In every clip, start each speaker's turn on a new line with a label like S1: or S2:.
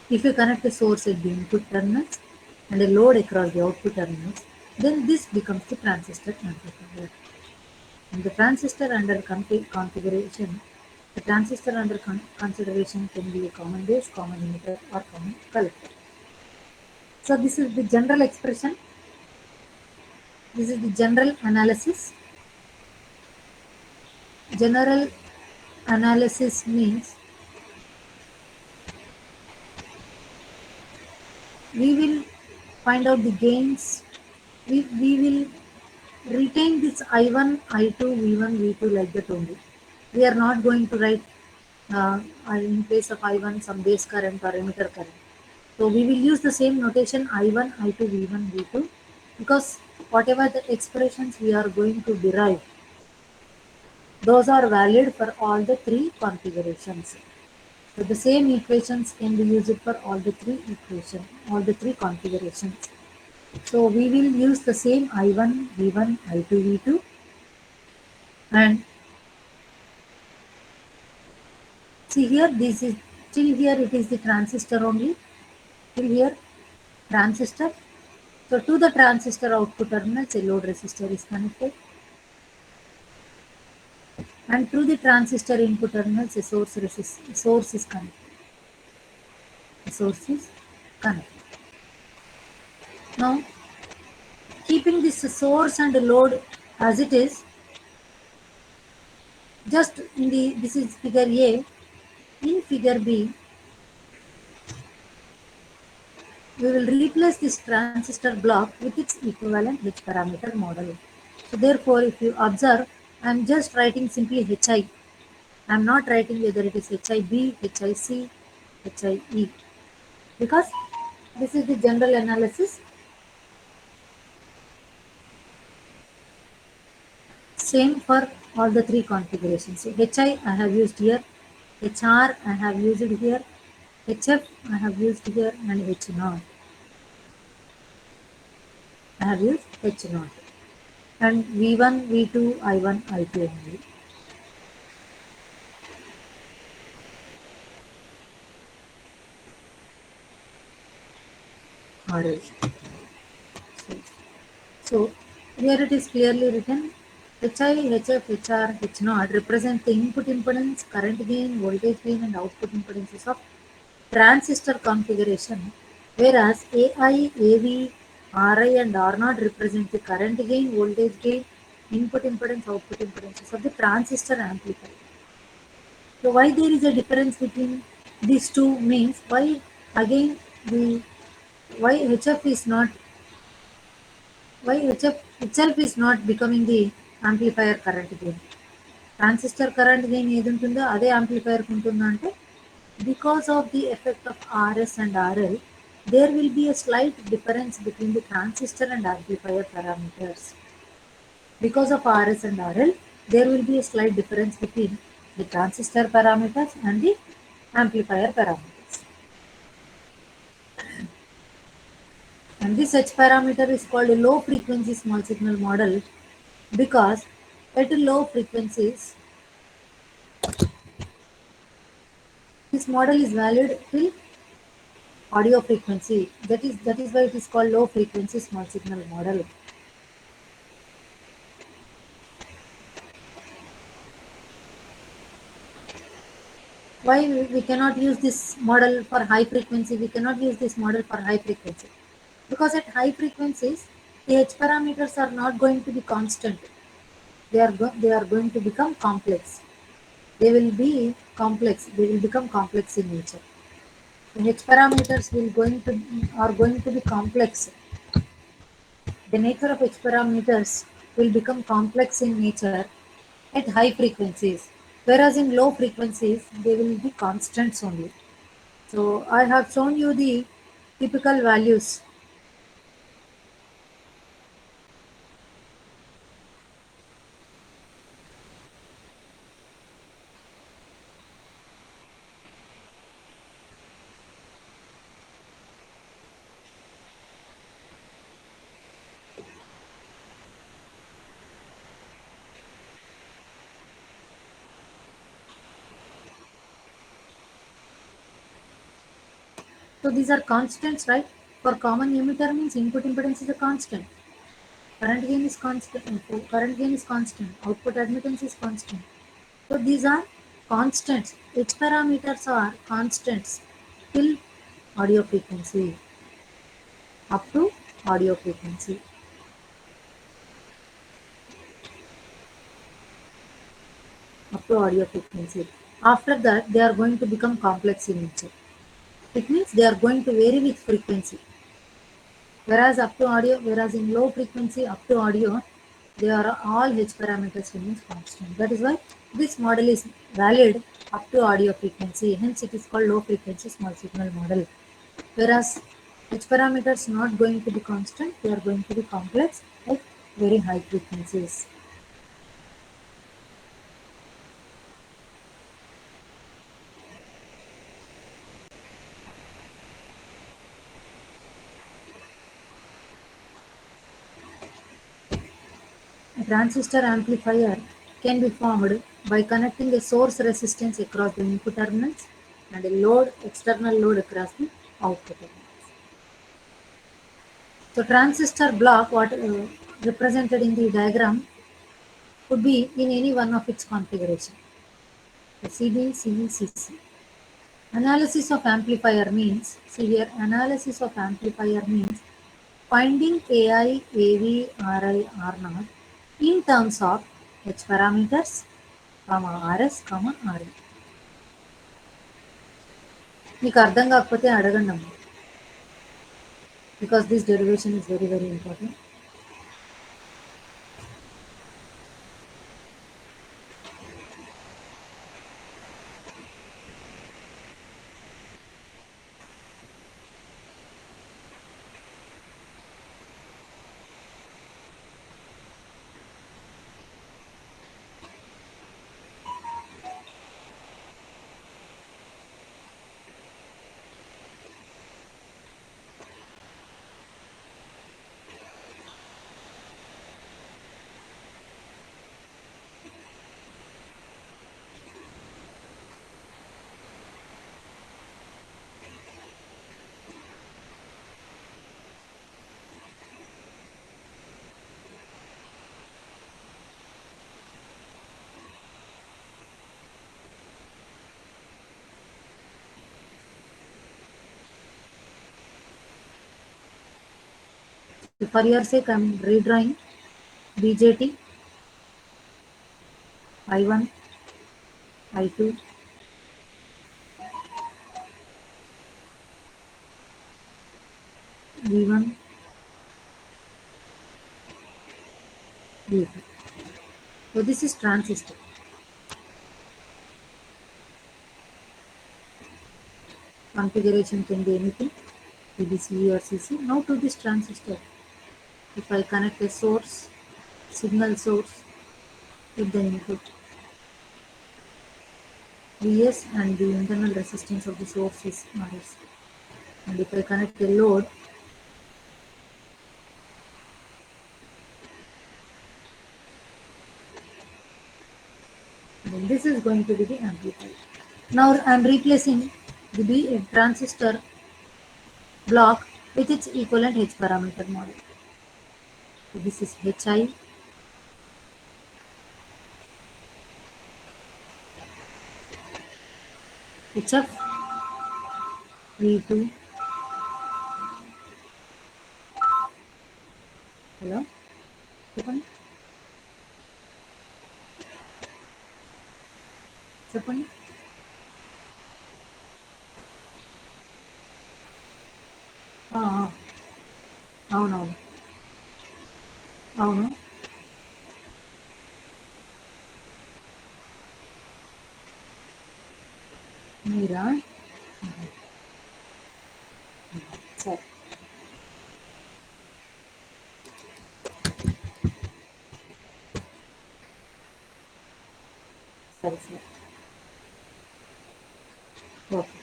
S1: If you connect a source at the input terminals and a load across the output terminals, then this becomes the transistor amplifier. In the transistor under configuration, the transistor under consideration can be a common base, common emitter, or common collector. So this is the general expression. This is the general analysis. General analysis means we will find out the gains. We will retain this I1, I2, V1, V2 like that only. We are not going to write in place of I1 some base current or emitter current. So we will use the same notation I1, I2, V1, V2 because whatever the expressions we are going to derive, those are valid for all the three configurations. So the same equations can be used for all the three configurations. So we will use the same I1, V1, I2, V2 and see here this is till here it is the transistor only, till here transistor. So to the transistor output terminals a load resistor is connected and through the transistor input terminals a source is connected. The source is connected. Now keeping this source and load as it is, just in the this is figure A. In figure B, we will replace this transistor block with its equivalent H parameter model. So therefore, if you observe, I am just writing simply HI. I am not writing whether it is HIB, HIC, HIE because this is the general analysis. Same for all the three configurations. So HI have used here, HR I have used here, HF I have used here, and H0 I have used H0. And V1, V2, I1, I2 only. RL. So here it is clearly written HI, HF, HR, H0 represent the input impedance, current gain, voltage gain, and output impedances of transistor configuration, whereas AI, AV, RI, and R0 represent the current gain, voltage gain, input impedance, output impedances of the transistor amplifier. So why there is a difference between these two means again the why HF is not why HF itself is not becoming the amplifier current gain. Transistor current gain ఏది ఉంటుందో అదే amplifier ఉంటుందా అంటే because of the effect of RS and RL, there will be a slight difference between the transistor and amplifier parameters. Because of RS and RL, there will be a slight difference between the transistor parameters and the amplifier parameters. And this H parameter is called a low frequency small signal model because at low frequencies, this model is valid till audio frequency. That is why it is called low frequency small signal model. Why we cannot use this model for high frequency? We cannot use this model for high frequency because at high frequencies the H parameters are not going to be constant. They are going to become complex. They will be complex. They will become complex in nature. The H parameters are going to be complex. The nature of H parameters will become complex in nature at high frequencies, whereas in low frequencies they will be constants only. So I have shown you the typical values. So these are constants, right? For common emitter means input impedance is a constant. Current gain is constant. Current gain is constant. Output admittance is constant. So these are constants. H parameters are constants till audio frequency, up to audio frequency. Up to audio frequency. After that, they are going to become complex in nature. It means they are going to vary with frequency. Whereas in low frequency up to audio, they are all H parameters remains constant. That is why this model is valid up to audio frequency. Hence, it is called low frequency small signal model. Whereas H parameters not going to be constant, they are going to be complex at very high frequencies. A transistor amplifier can be formed by connecting a source resistance across the input terminals and a external load across the output terminals. So transistor block, what represented in the diagram, could be in any one of its configuration. The CD, CE, CC. Analysis of amplifier means, see here, analysis of amplifier means finding AI, AV, RI, R0 in terms of H parameters, RS, RE. మీకు అర్థం కాకపోతే అడగండి అమ్మ, because this derivation is very very important. For your sake, I am redrawing BJT, I1, I2, V1, V2. So this is transistor. Configuration can be anything, CE or CC. Now to this transistor, if I connect a source, signal source with the input Vs and the internal resistance of the source is Rs. And if I connect a load, then this is going to be the amplifier. Now I am replacing the transistor block with its equivalent H parameter model. So this is HI, HF, V2. Hello? చెప్పండి చెప్పండి ఆ, ఆ, అవునవును అవును మీరా సరే సరే సరే okay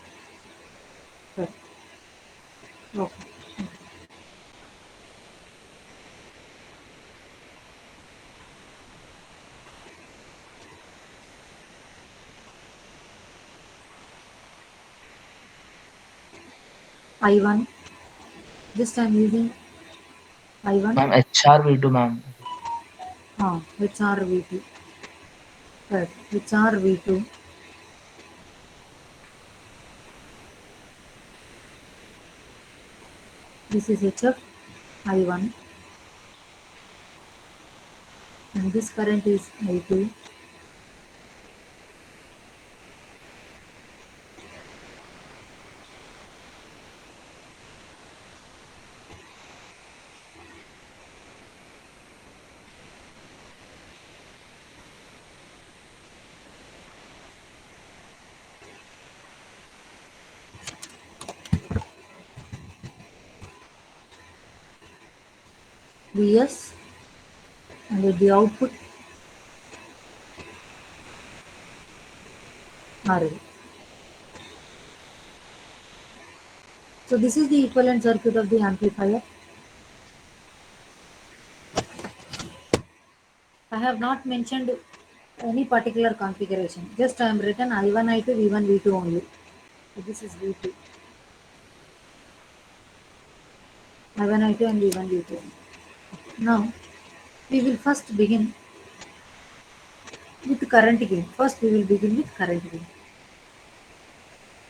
S1: సరే okay I1. Just I'm using I1.
S2: Ma'am, HRV2, ma'am.
S1: HRV2. Correct. HRV2. This is HF I1, and this current is I2. Vs, and at the output RL. So this is the equivalent circuit of the amplifier. I have not mentioned any particular configuration. Just I am written I1, I2, V1, V2 only. So this is V2. I1, I2 and V1, V2. Now we will first begin with current gain. First we will begin with current gain.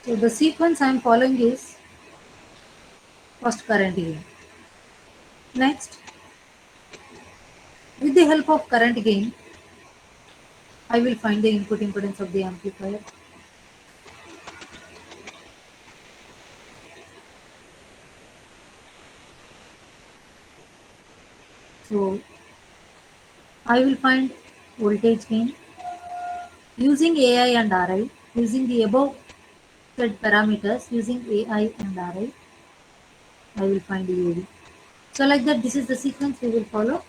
S1: So the sequence I am following is first current gain. Next, with the help of current gain, I will find the input impedance of the amplifier. So I will find voltage gain using AI and RI, using the above said parameters, using AI and RI, I will find AV. So like that, this is the sequence we will follow.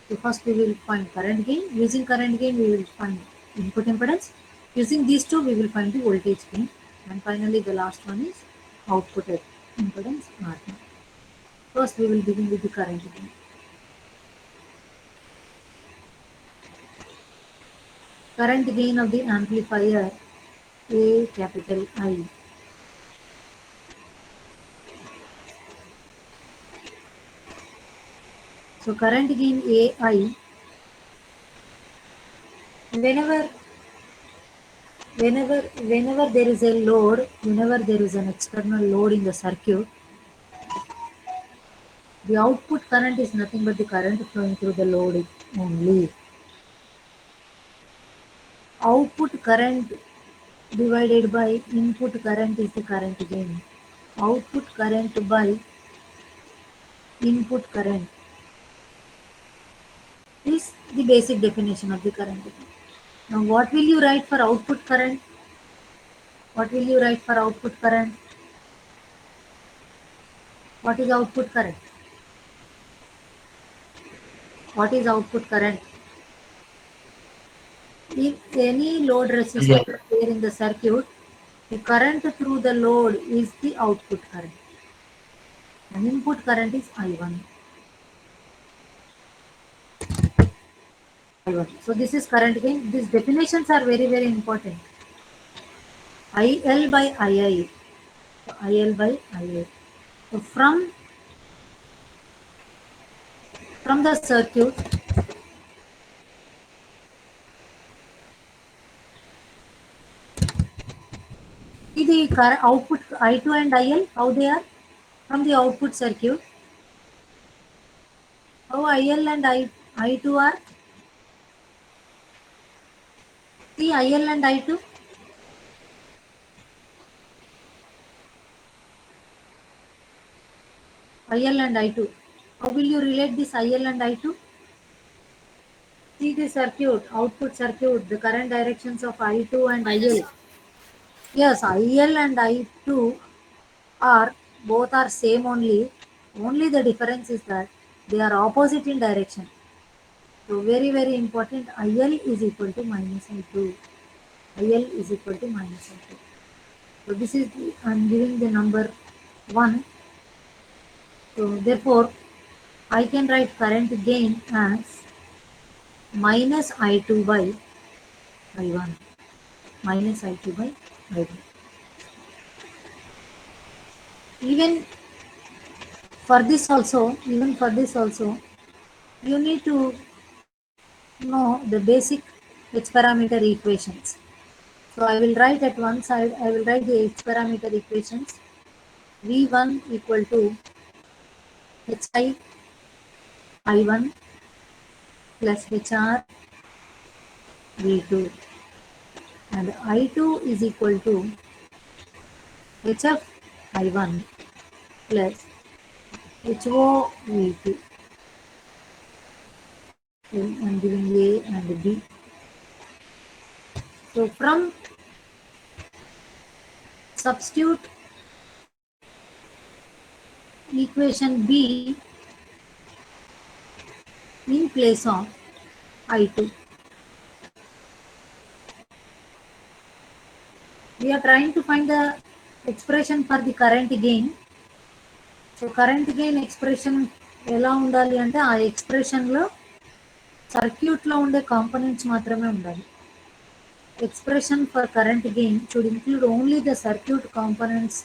S1: So first we will find current gain. Using current gain, we will find input impedance. Using these two, we will find the voltage gain. And finally, the last one is output impedance R. First, we will begin with the current gain. Current gain of the amplifier A capital I. So current gain AI, whenever whenever there is a load, whenever there is an external load in the circuit, the output current is nothing but the current flowing through the load only. Output current divided by input current is the current gain. Output current by input current is the basic definition of the current gain. Now what will you write for output current? What will you write for output current? What is output current? What is output current? If any load resistance
S2: Yeah.
S1: is there in the circuit, the current through the load is the output current. And input current is I1. I1. So this is current gain. These definitions are very, very important. IL by II. So IL by IA. So from the circuit, see the current output I2 and IL, how they are? From the output circuit, how IL and I2 are? See IL and I2, IL and I2. How will you relate this IL and I2? See the circuit, output circuit, the current directions of I2 and IL. Yes, IL and I2 are both are same only. Only the difference is that they are opposite in direction. So very very important. IL is equal to minus I2. IL is equal to minus I2. So this is I am giving the number 1. So therefore I can write current gain as minus I2 by I1. Minus I2 by I1. Even even for this also, you need to know the basic H parameter equations. So I will write at one side, I will write the H parameter equations. V1 equal to Hi I1 plus HR V2, and I2 is equal to HF I1 plus HO V2. I'm giving A and B. So from substitute equation B in place of I2. We are trying to find the expression for the current gain. So current gain expression ఎలా ఉండాలి అంటే ఆ ఎక్స్ప్రెషన్లో సర్క్యూట్లో ఉండే components మాత్రమే ఉండాలి. Expression for current gain should include only the circuit components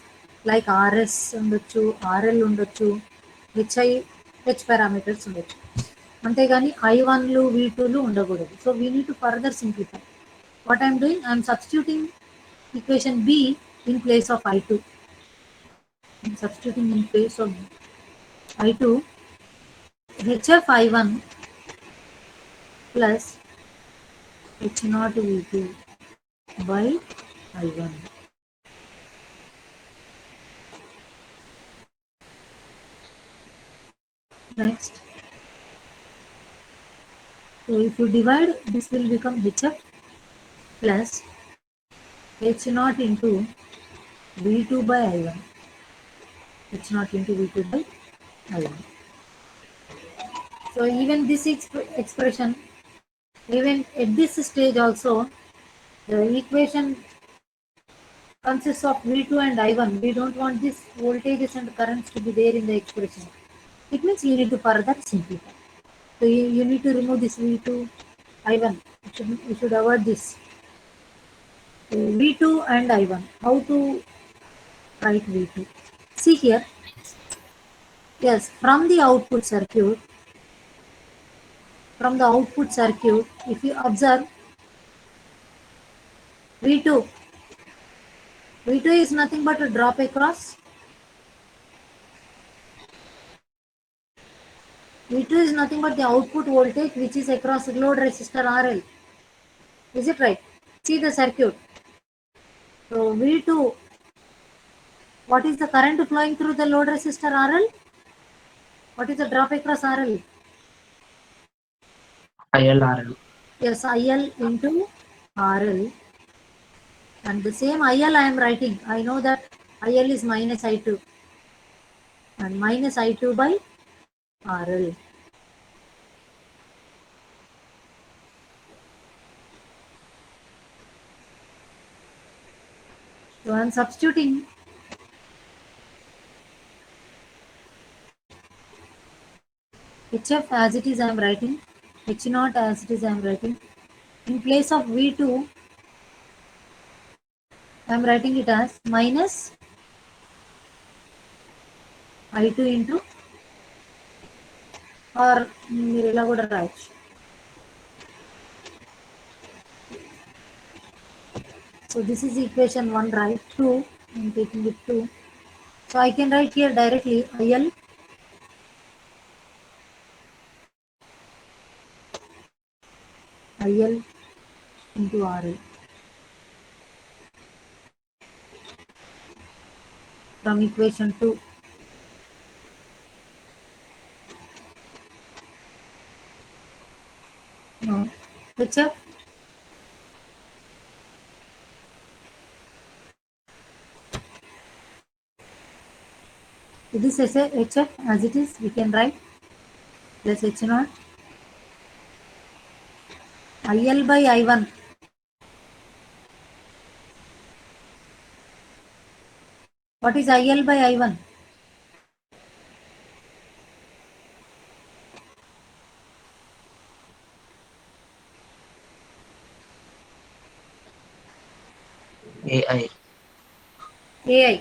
S1: like RS ఉండొచ్చు, RL ఉండొచ్చు, H పారామీటర్స్ ఉండొచ్చు. అంతేగాని I1లు V2లు ఉండకూడదు. So we need to further simplify. What I'm doing, I'm substituting equation B in place of I2. I'm substituting in place of I2 HF I1 plus H0 V2 by I1. Next, so if you divide, this will become HF plus H0 into V2 by I1. H0 into V2 by I1. So even this expression, even at this stage also, the equation consists of V2 and I1. We don't want these voltages and currents to be there in the expression. It means you need to further simplify. So you need to remove this V2, I1. You should avoid this. So V2 and I1. How to write V2? See here. Yes, from the output circuit, if you observe V2, V2 is nothing but a drop across. V2 is nothing but the output voltage which is across load resistor RL. Is it right? See the circuit. So V2, what is the current flowing through the load resistor RL? What is the drop across RL?
S2: ILRL.
S1: Yes, IL into RL. And the same IL I am writing. I know that IL is minus I2. And minus I2 by RL. So I am substituting HF as it is I am writing. H0 as it is I am writing. In place of V2, I am writing it as minus I2 into, or మీరు ఇలా కూడా రాయొచ్చు. So this is equation 1, right? 2, I am taking it 2. So I can write here directly IL into RL from equation 2. No, HF this is HF as it is, we can write plus H0 IL by I1. What is IL by I1?
S2: AI.
S1: AI.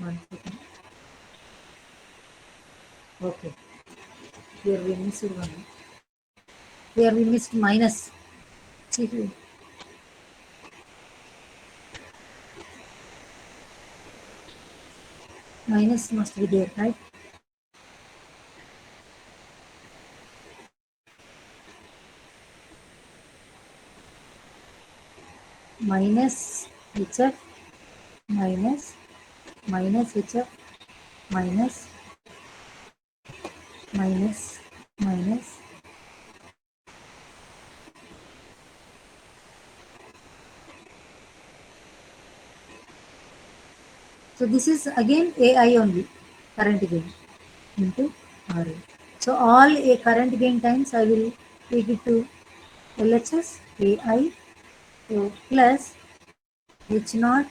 S1: 1 second. Okay. Here we missed one. Here we missed minus. See here. Minus must be there, right? Minus HF minus HF minus minus. So this is again AI only, current gain into RL. So all a current gain times I will take it to LHS AI, so plus H naught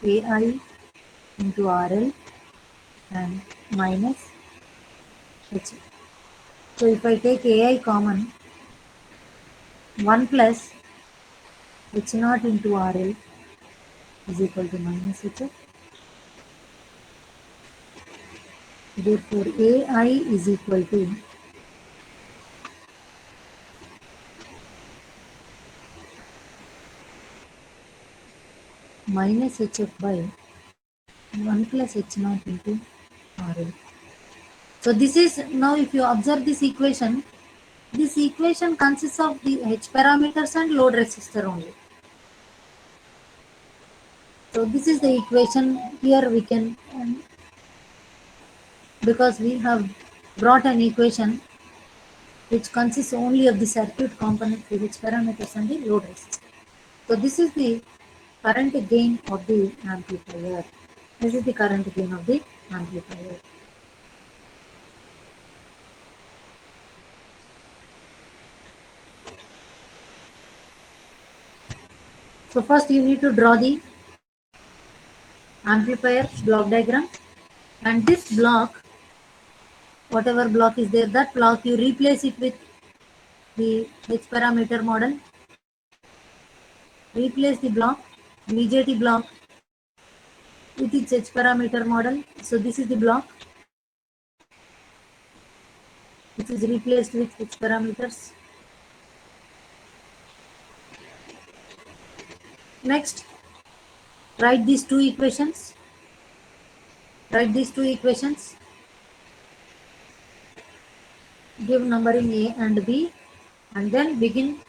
S1: AI into RL and minus H. So if I take AI common, 1 plus H naught into RL is equal to minus HF. Therefore, AI is equal to minus HF by 1 plus H naught into RL. So this is, now if you observe this equation consists of the H parameters and load resistor only. So this is the equation. Here we can, because we have brought an equation which consists only of the circuit component, the H parameters and the load resistor. So this is the current gain of the amplifier. This is the current gain of the amplifier. So first you need to draw the amplifier block diagram, and this block, whatever block is there, that block you replace it with the H parameter model. Replace the block, BJT block with its H parameter model. So this is the block which is replaced with H parameters. Next, write these two equations. Give numbering A and B, and then begin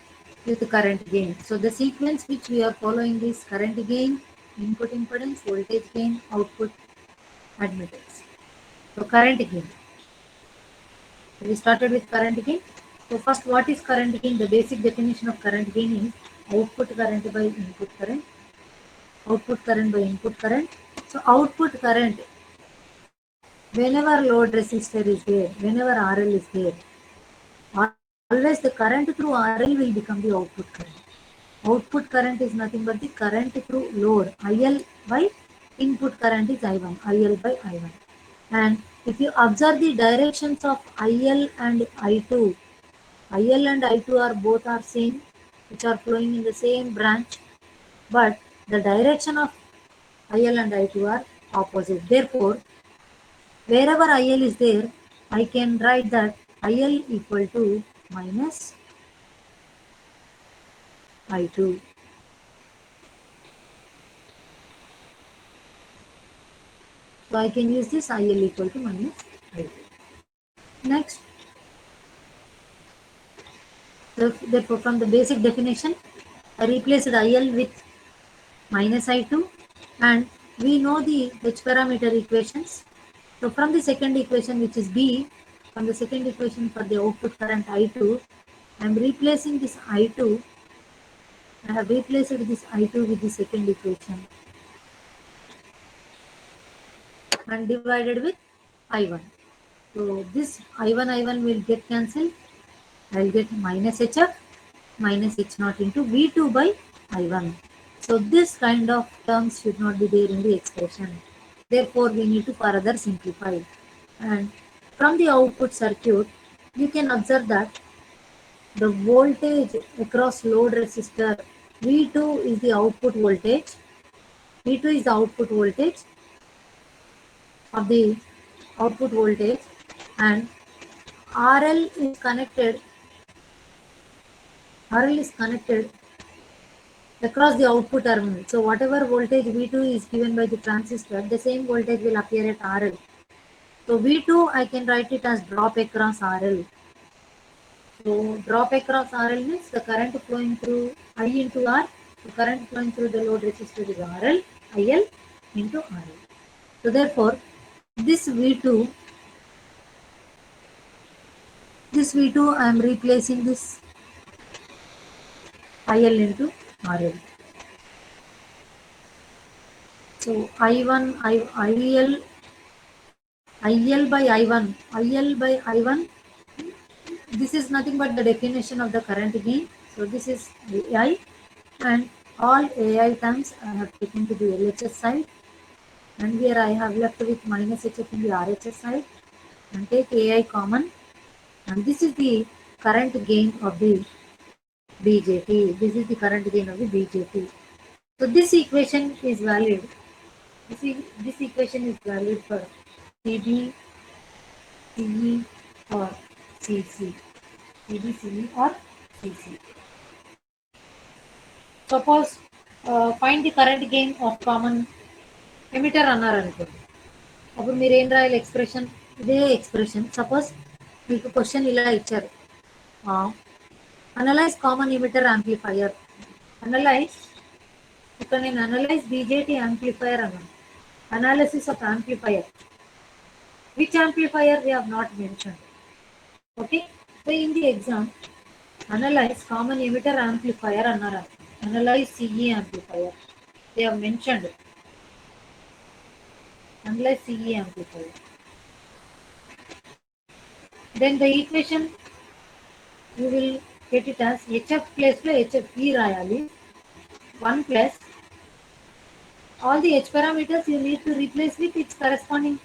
S1: with the current gain. So the sequence which we are following is current gain, input impedance, voltage gain, output admittance. So current gain. We started with current gain. So first, what is current gain? The basic definition of current gain is output current by input current. Output current by input current. So output current, whenever load resistor is there, whenever RL is there, always the current through RL will become the output current. Output current is nothing but the current through load. IL by input current is I1. IL by I1. And if you observe the directions of IL and I2, IL and I2 are both are same, which are flowing in the same branch, but the direction of IL and I2 are opposite. Therefore, wherever IL is there, I can write that IL equal to minus I2. So I can use this IL equal to minus I2. Next, therefore from the basic definition, I replaced IL with minus I2, and we know the H parameter equations. So from the second equation, which is B, from the second equation for the output current I2, I am replacing this I2. I have replaced this I2 with the second equation and divided with I1. So this I1 will get cancelled. I will get minus HF minus H naught into V2 by I1. So this kind of terms should not be there in the expression. Therefore, we need to further simplify. And from the output circuit, you can observe that the voltage across load resistor V2 is the output voltage. V2 is the output voltage, of the output voltage, and RL is connected RL is connected across the output terminal. So whatever voltage V2 is given by the transistor, the same voltage will appear at RL. So V2 I can write it as drop across RL. So drop across RL means the current flowing through I into R. The current flowing through the load resistor is RL, IL into RL. So therefore, this V2, I am replacing this IL into RL. So IL by I1, this is nothing but the definition of the current gain. So this is AI, and all AI terms I have taken to the LHS side, and here I have left with minus HF in the RHS side, and take AI common, and this is the current gain of the BJT. This is the current gain of the BJT. So this equation is valid. This equation is valid for CB, CE or CC. CB, CE or CC. Suppose find the current gain of common emitter అన్నారు అనుకోండి, అప్పుడు మీరు ఏం రాయాలి expression? ఇదే expression. Suppose మీకు question ఇలా ఇచ్చారు, analyse common emitter amplifier. Analyse, ఇక్కడ నేను అనలైజ్ బీజేటీ యాంప్లిఫైయర్ అన్నాను. Analysis of amplifier, which amplifier we have not mentioned. Okay, so in the exam, analyze common emitter amplifier అన్నారు, analyze CE amplifier they have mentioned, analyze CE amplifier. Then the equation you will get it as HF place లో HFE రాయాలి. 1 plus all the H parameters you need to replace with its corresponding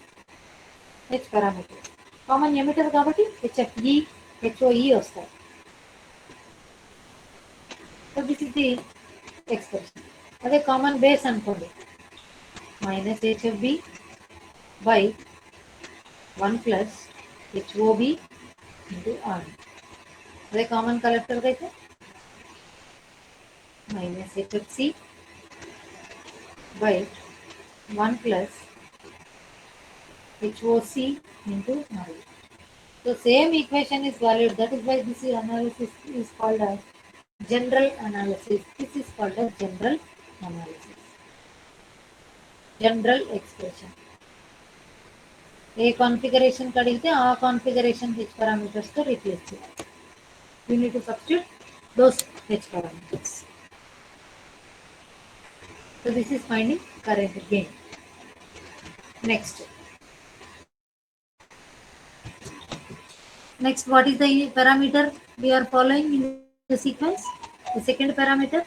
S1: H parameter. Common emitter కాబట్టి HFE, HOE వస్తాయి. So this is the expression. అదే common base అనుకోండి, minus HFB by 1 plus HOB into R. అదే common collector అయితే minus HFC by 1 plus HOC into R. So same equation is valid. That is why this analysis is called as general analysis. This is called as general analysis. General expression. A configuration kadite a configuration H parameters to replace it. You need to substitute those H parameters. So this is finding current gain. Next, what is the parameter we are following in the sequence? The second parameter.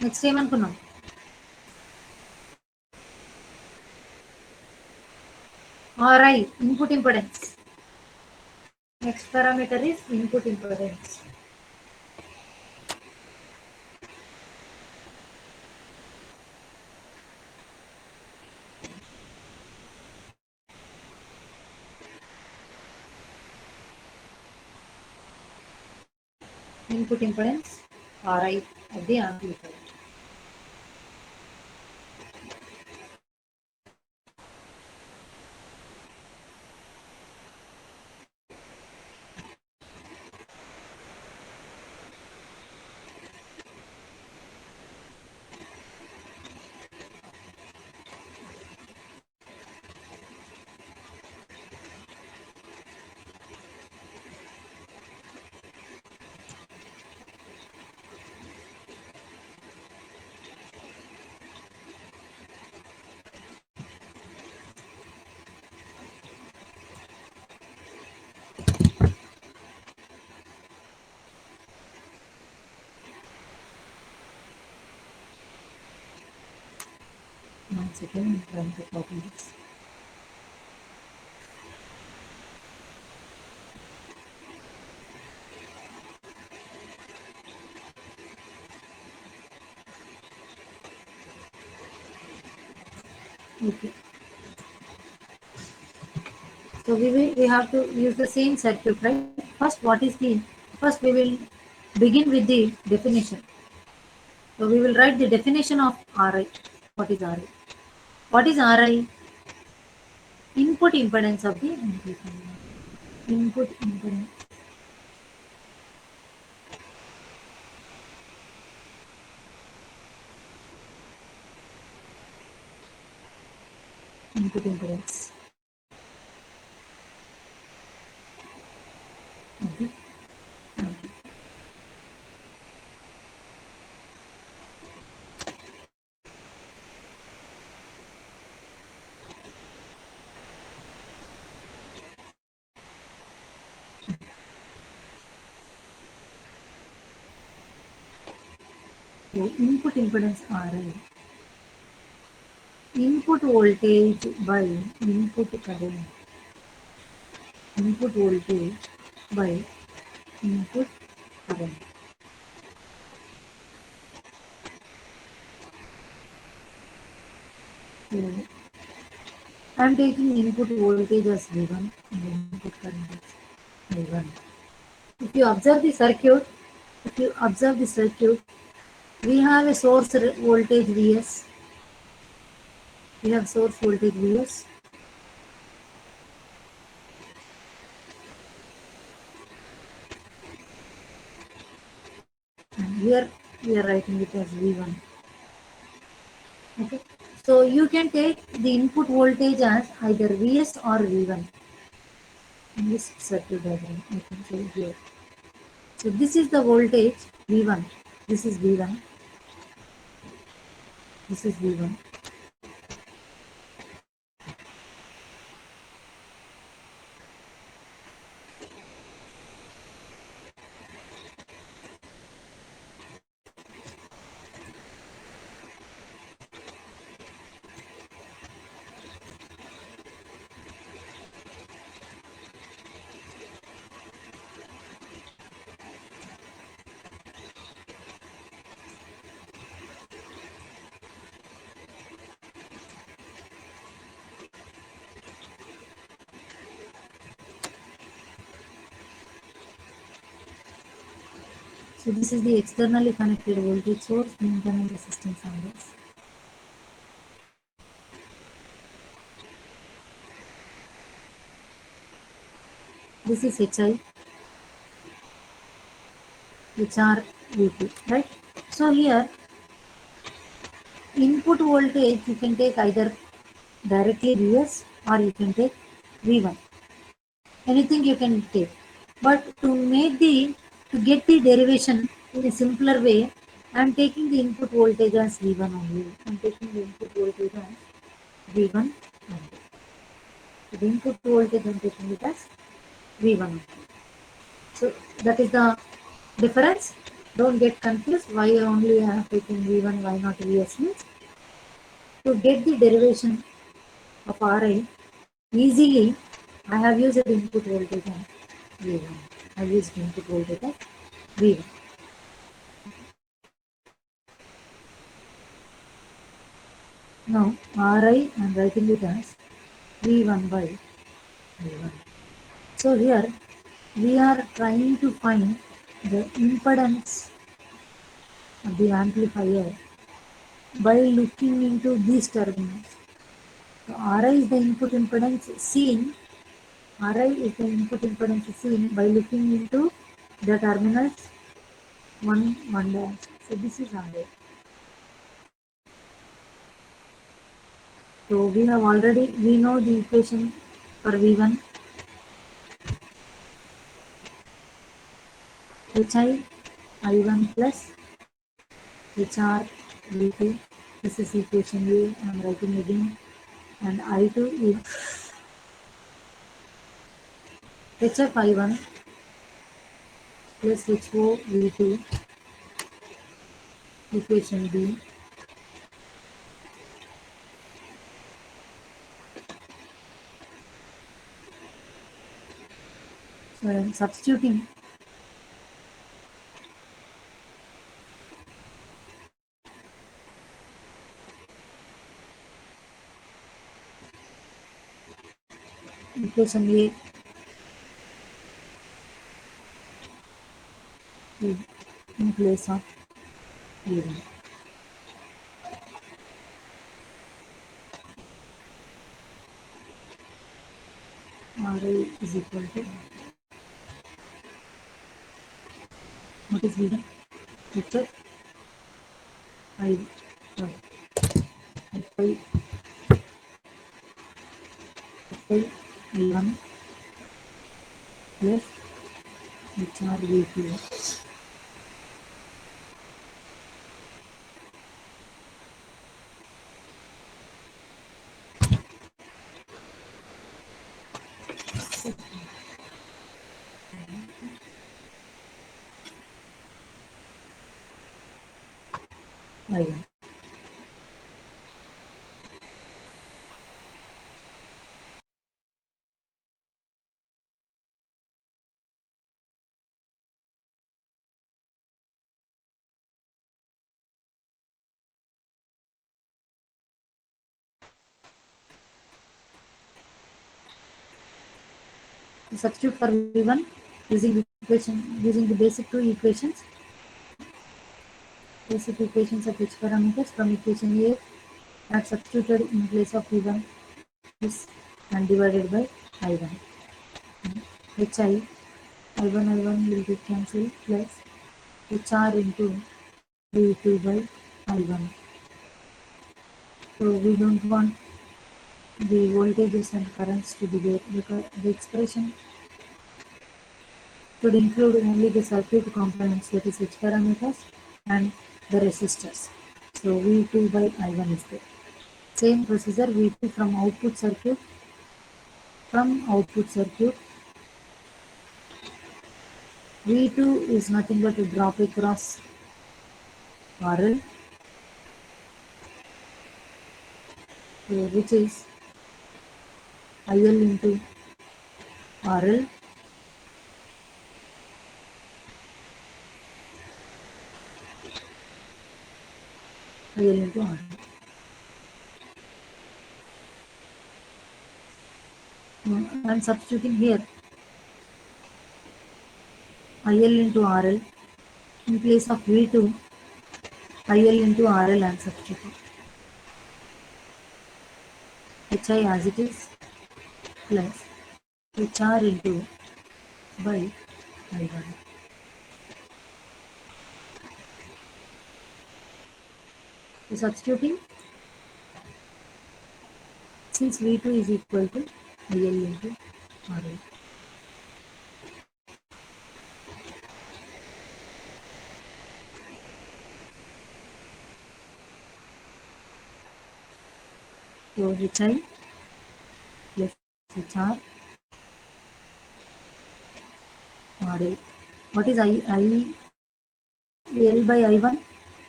S1: Next time అనుకున్నాం, RI, input impedance. Next parameter is input impedance. Input impedance, RI of the amplifier. One second, I'm trying to copy this. Okay. So we have to use the same circuit, right? First we will begin with the definition. So we will write the definition of RI. What is RI? What is RI? Input impedance of the amplifier. Input impedance. Input impedance. Okay. So input impedance RI. Input voltage by input current. Input voltage by input current. So I am taking input voltage as V1 and input current as V1. If you observe the circuit, we have a source voltage Vs. We have source voltage Vs. And here we are writing it as V1. Okay. So you can take the input voltage as either Vs or V1 in this circuit diagram. I can show you here. So this is the voltage V1. This is V1. This is V1. So this is the externally connected voltage source, the internal resistance on this. This is HI, HR, V2, right? So here input voltage you can take either directly Vs or you can take V1. Anything you can take. But to get the derivation in a simpler way, I am taking the input voltage as V1 only. I am taking the input voltage as V1 only. So the input voltage I am taking it as V1 only. So that is the difference. Don't get confused why only I have taken V1, why not Vs means. To get the derivation of Ri easily, I have used input voltage as V1. I have used input voltage as V1. Now Ri I am writing it as V1 by V1. So here we are trying to find the impedance of the amplifier by looking into these terminals. So Ri is the input impedance seen. Ri is the input impedance seen by looking into the terminals 1, 1 dash. So this is Ri. So we know the equation for V1. Hi I1 plus HR V2. This is equation A. I am writing again. And I2 is HF I1 plus HO V2, equation B. So I am substituting equation A is in place of A1. RA is equal to what is given? Vector I, I, I, I1 plus HR V2. I1. Substitute for V1 using the basic two equations. Basic equations of H parameters from equation A are substituted in place of V1 is and divided by I1. HI I1 will be cancelled plus HR into V2 by I1. So we don't want the voltages and currents to be there because the expression should include only the circuit components, that is H parameters and the resistors. So V2 by I1 is there. Same procedure V2 from output circuit. V2 is nothing but a drop across RL, which is IL into RL IL into RL. I am substituting here IL into RL in place of V2. IL into RL I am substituting. HI as it is plus HR into by I1. So substituting, since V2 is equal to IL into RL. So HI plus HR RL. What is IL by I1?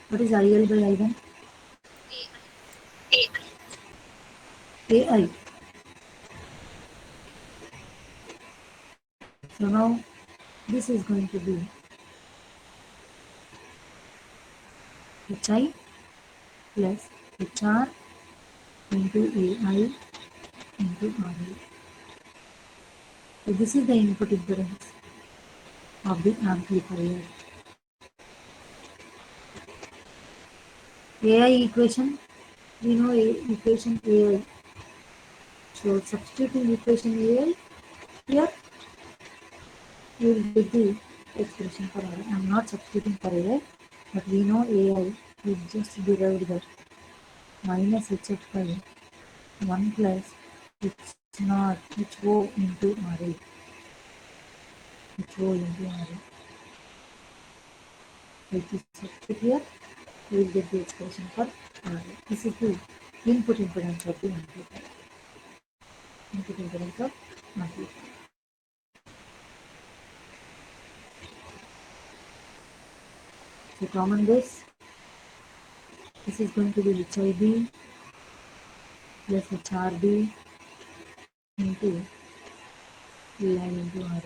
S1: What is IL by I1? AI. So now this is going to be HI plus HR into AI into RL. So this is the input impedance of the amplifier. AI equation, we know equation AI. So substituting equation AI here, you will get the expression for AI. I am not substituting for AI, but we know AI, we just derived that minus HF by 1 plus H naught HO into RA. HO into RA. If you substitute here, you will get the expression for RA. This is the input impedance of the amplifier. Input impedance of amplifier. So common base, this is going to be HIB plus HRB into AI into RA.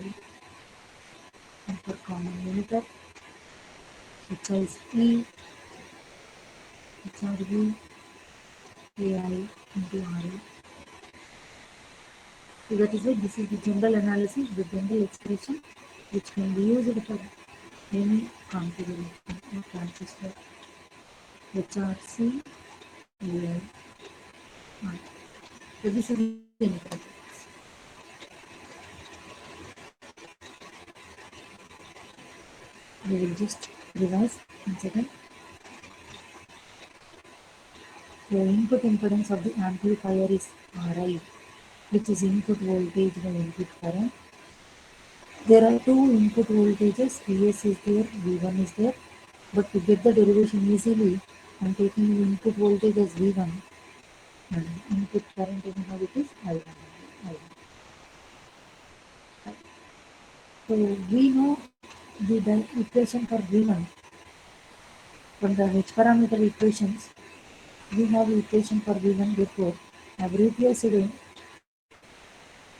S1: And for common limiter, HI is E, HRB, AI into RA. So that is why this is the general analysis, the general expression which can be used for any configuration of transistor HRC AI. So this is the impedance. We will just revise once again. The input impedance of the amplifier is Ri, which is input voltage by input current. There are two input voltages, Vs is there, V1 is there, but to get the derivation easily, I am taking the input voltage as V1 and input current anyhow it is I1. So we know the equation for V1 from the H parameter equations. We have equation for V1, therefore I have replaced it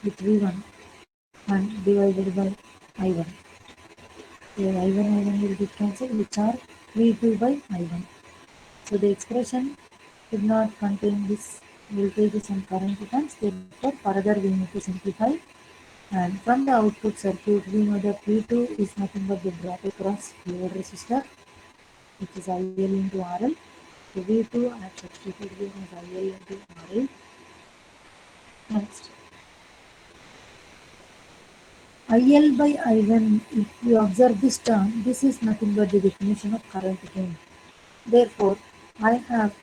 S1: with V1 and divided by I1. So I1 will get cancelled, which are V2 by I1. So the expression did not contain this voltages and current terms, therefore further we need to simplify. And from the output circuit, we know that V2 is nothing but the drop across load resistor, which is IL into RL. So V2 I have substituted here as IL into RL. Next, IL by I1, if you observe this term, this is nothing but the definition of current gain. Therefore, I have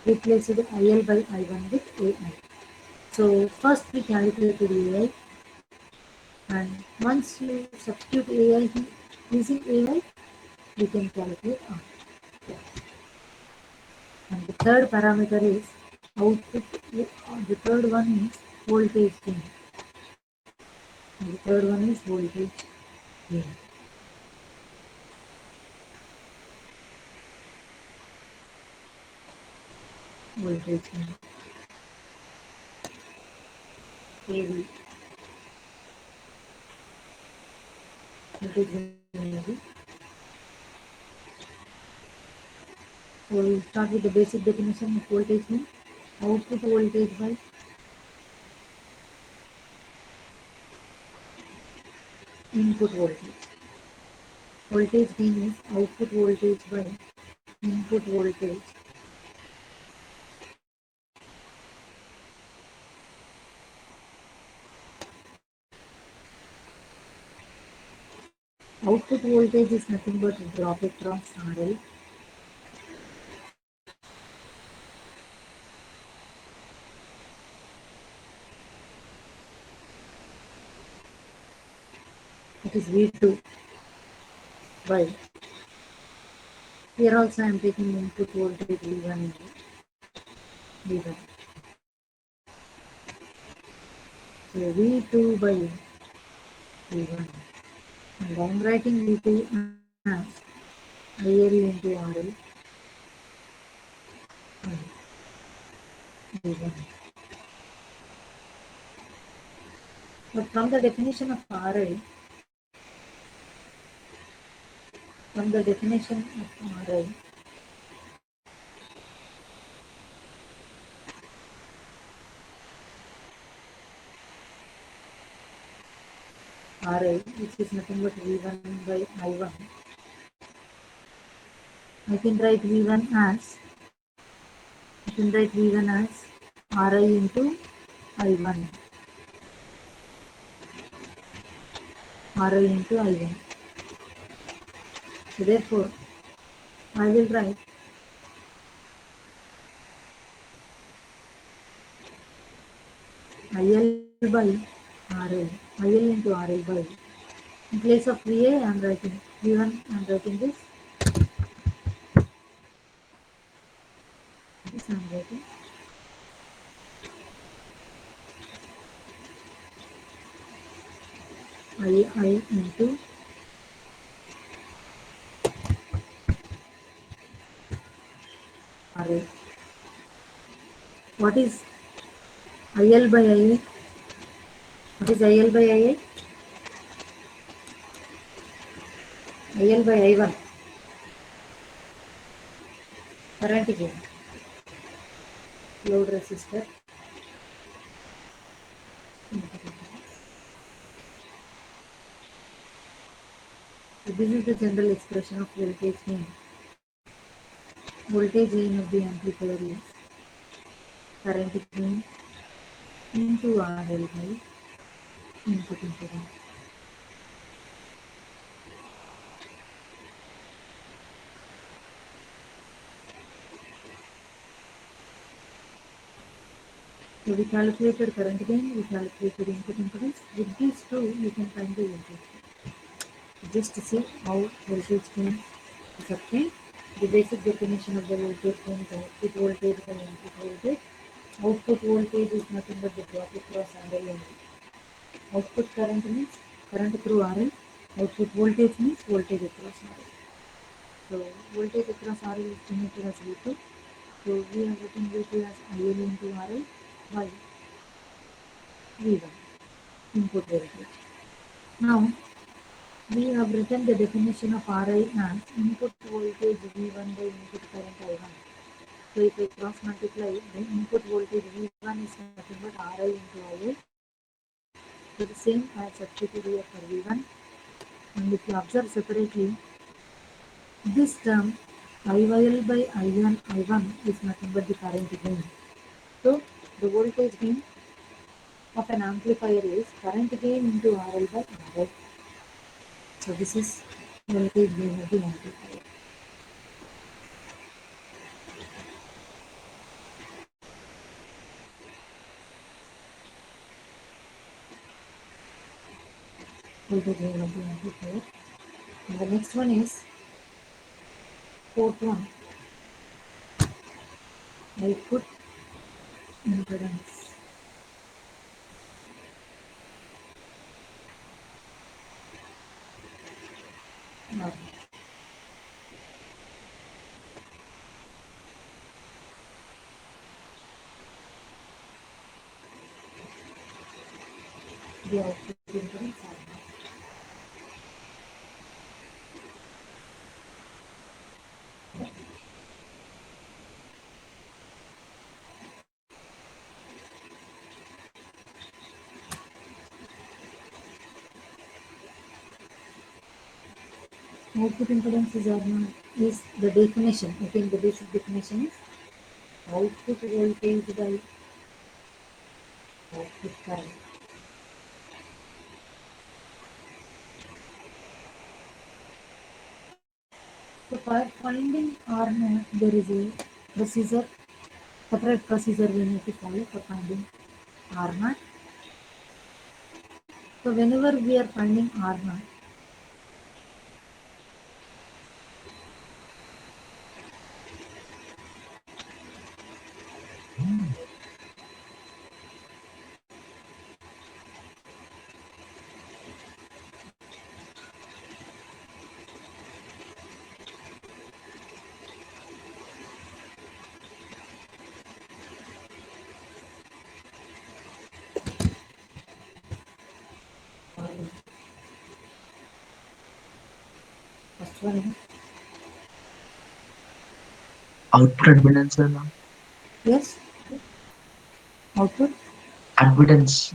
S1: replaced IL by I1 with AI. So first we calculated AI, and once you substitute AI using AI, you can calculate R. And the third parameter is output. The third one is voltage gain. And the third one is voltage gain. Voltage gain. AV. Voltage gain AV. So we'll start with the basic definition of voltage gain. Output voltage by input voltage. Voltage gain is output voltage by input voltage. Output voltage is nothing but drop across RL. It is V2 by, here also I am taking input voltage V1 V1. So V2 by V1. And I am writing V2 as IL into RL and V1. But from the definition of RL, from the definition of RL, which is nothing but V1 by I1, I can write V1 as Ri into I1. Ri into I1. So therefore, I will write IL by RL, IL into RL by, in place of VA I am writing V1, I am writing this I am writing II into RL. What is IL by IA? What is IL by IA? IL by I1. Current gain. Load resistor. So this is the general expression of voltage gain. Voltage gain of the amplifier is current gain into RL by input impedance. So we calculated current gain, we calculated input impedance. With these two, you can find the voltage gain. Just to see how voltage gain is obtained, the basic definition of the voltage gain is output voltage by input voltage. Output voltage is nothing but the drop across RL only. Output current means current through RL. Output voltage means voltage across RL. So voltage across RL is denoted as V2. So we have written V2 as IL into RL by V1, input voltage. Now we have written the definition of RI as input voltage V1 by input current I1. So if I cross multiply, then input voltage V1 is nothing but RI into IL. So the same I have substituted here for V1. And if you observe separately, this term IYL by I1 is nothing but the current gain. So the voltage gain of an amplifier is current gain into RL by RL. So this is voltage gain of the amplifier. Voltage gain of the amplifier. And the next one is port 1, output impedance. Now, the output impedance R0. Output impedance is R0 is the definition. Again, the basic definition is output voltage by output current. So for finding R0, there is a procedure, separate procedure we need to follow for finding R0. So whenever we are finding R0, first one,
S2: Output admittance है ना?
S1: yes, output,
S2: Admittance.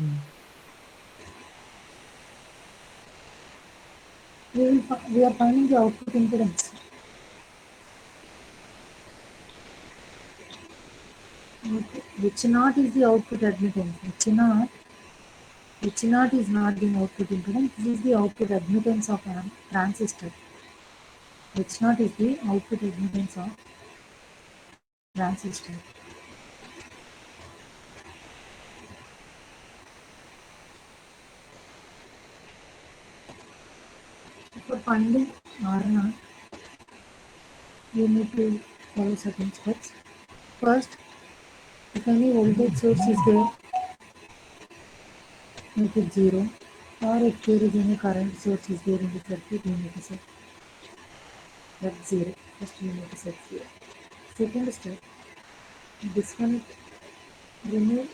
S1: we are finding the output impedance. Which naught is the output admittance? Which naught is not the output impedance. This is the output admittance of a transistor. Which naught is the output admittance of transistor. For finding R0, you need to follow certain steps. First, if any voltage source is there, make it zero. Or if there is any current source is there in the circuit, you need to set that zero. First, you need to set zero. Second step, disconnect, remove,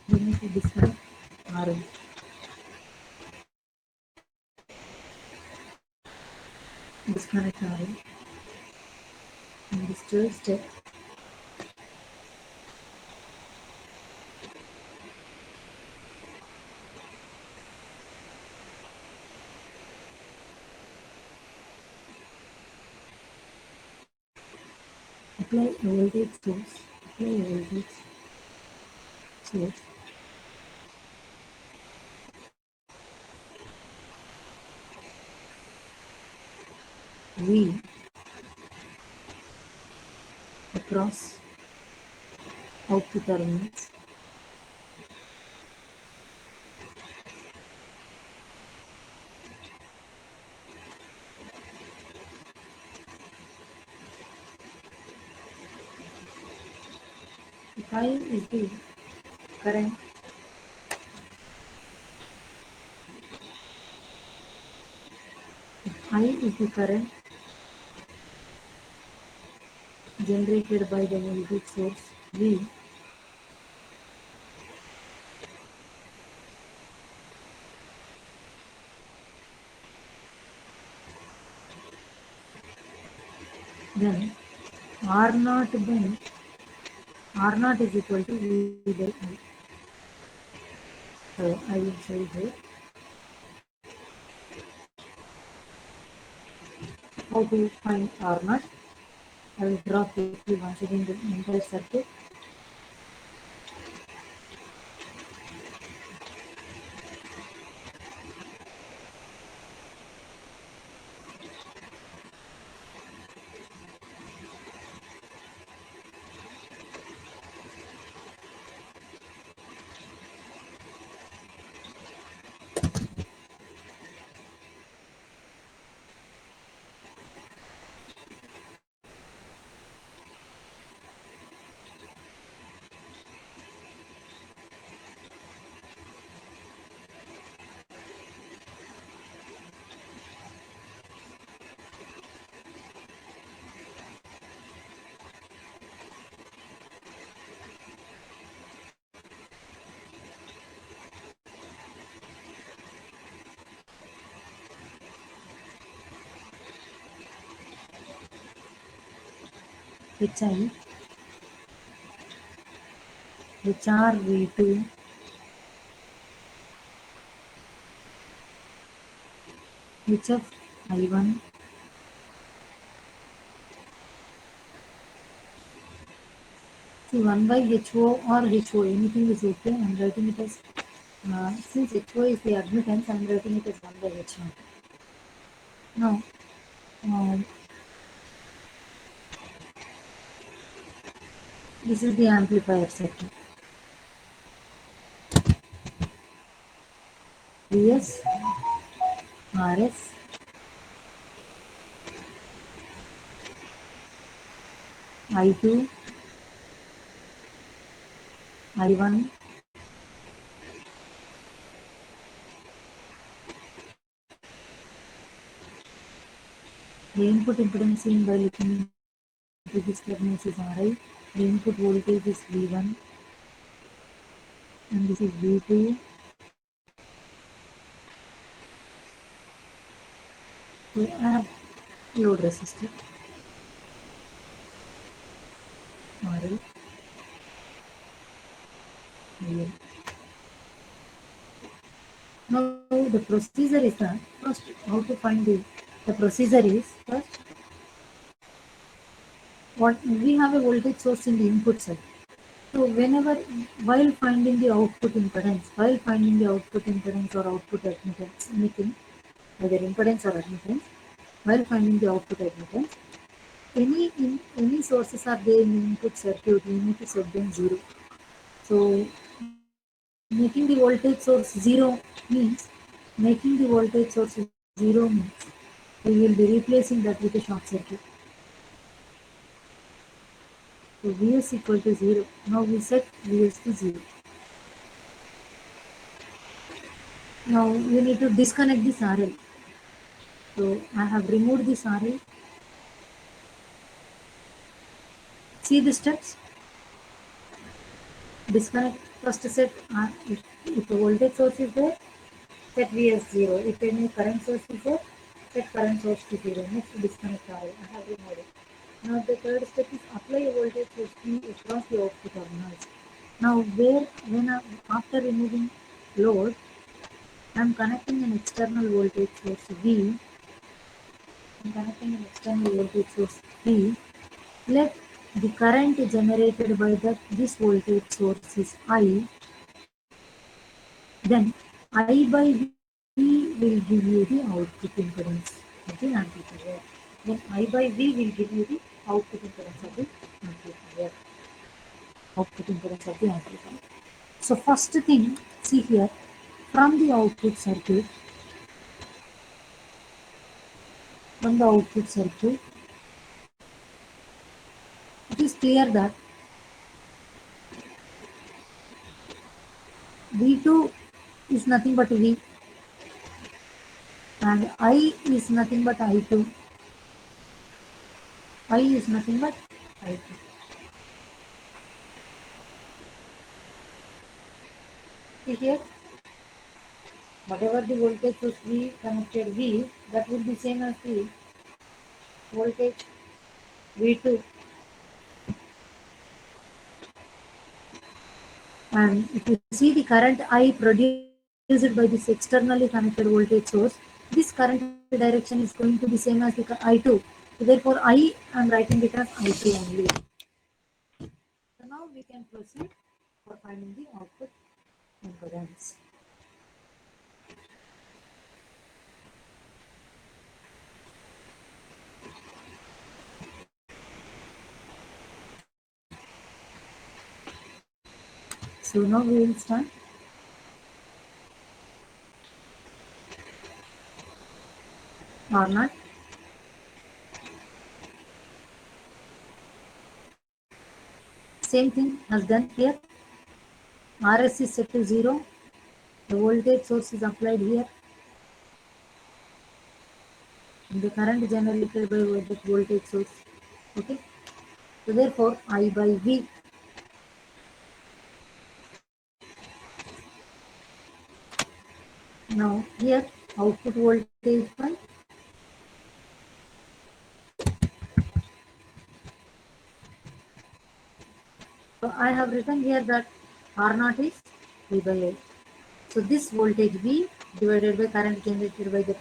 S1: you need to disconnect RL. Disconnect RL. In this third step, apply a voltage source, apply a voltage source V across output terminals. If I is the current, I is the current generated by the voltage source V, then R naught then R naught is equal to V by I. So I will show here how to find R naught. I will draw quickly once again the entire circuit. HI, HR V2, HF I1, see 1 by HO or HO, anything is okay. I am writing it as, since HO is the admittance, I am writing it as 1 by H0. Now, um, this is the amplifier circuit. Vs, Rs, I2, I1, the input impedance seen by looking into this terminals is Ri, the input voltage is V1, and this is V2. So I have load resistor, RL, IL. Now the procedure is that first how to find the procedure is first what we have a voltage source in the input side. So whenever while finding the output impedance or output admittance, anything either impedance or admittance, while finding the output admittance, any sources are there in the input circuit, we need to set them zero. So making the voltage source zero means we will be replacing that with a short circuit. So Vs equal to 0. Now we set Vs to 0. Now we need to disconnect this RL. So I have removed this RL. See the steps. Disconnect first set if the voltage source is there, set Vs 0. If any current source is there, set current source to 0. Next disconnect RL. I have removed it. Now the third step is apply a voltage source P across the output terminals. Now after removing load, I am connecting an external voltage source V. I am connecting an external voltage source V. Let the current generated by this voltage source is I, then I by V will give you the output impedance of the amplifier. Then I by V will give you the output impedance of the amplifier. Output impedance of the amplifier. So first thing, see here, from the output circuit, from the output circuit, it is clear that V2 is nothing but V and I is nothing but I2. I is nothing but I2. See here, whatever the voltage source V connected V, that will be same as the voltage V2. And if you see the current I produced by this externally connected voltage source, this current direction is going to be same as the I2. Therefore, I am writing it as I2 only. So now we can proceed for finding the output impedance. So now we will start. R0. Same thing as done here. RS is set to 0. The voltage source is applied here. And the current generated by the voltage source. Okay. So therefore, I by V. Now here output voltage by, so I have written here that R0 is V by I. So this voltage V divided by current generated by the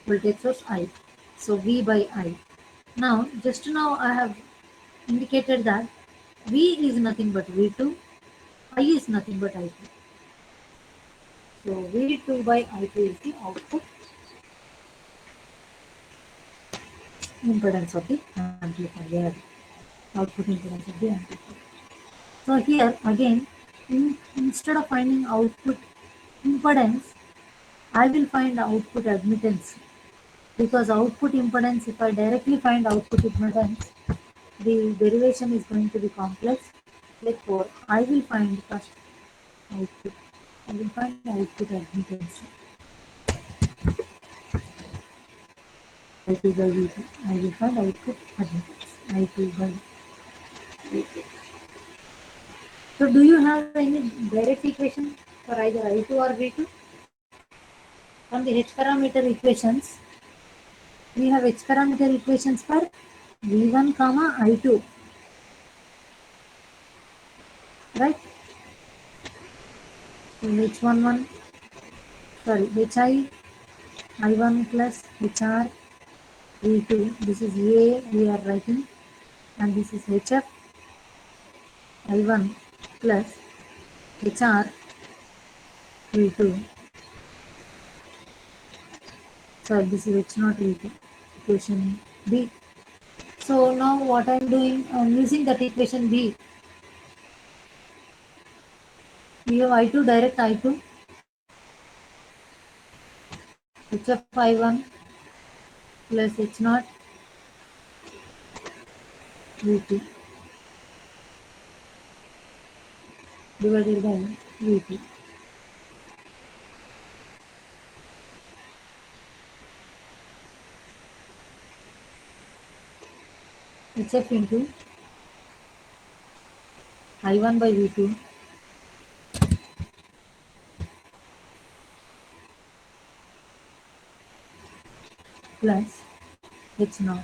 S1: voltage source I. So V by I. Now just now I have indicated that V is nothing but V2, I is nothing but I2. So V2 by I2 is the output impedance of the amplifier. Output impedance of the amplifier. So here again, instead of finding output impedance, I will find output admittance, because output impedance, if I directly find output impedance, the derivation is going to be complex. Therefore, I will find first output. I will find output admittance. I2 by V2. I will find output admittance. I2 by V2. So do you have any direct equation for either I2 or V2? From the H parameter equations, we have H parameter equations for V1 comma I2, right? So H11, sorry, HI I1 plus HR V2. This is A we are writing, and this is HF I1 plus HR V2. Sorry, this is H0 V2. Equation B. So now what I am doing, I am using that equation B. We have I2, direct I2, HF I1 plus H0 V2 divided by V2. HF into I1 by V2 plus H0.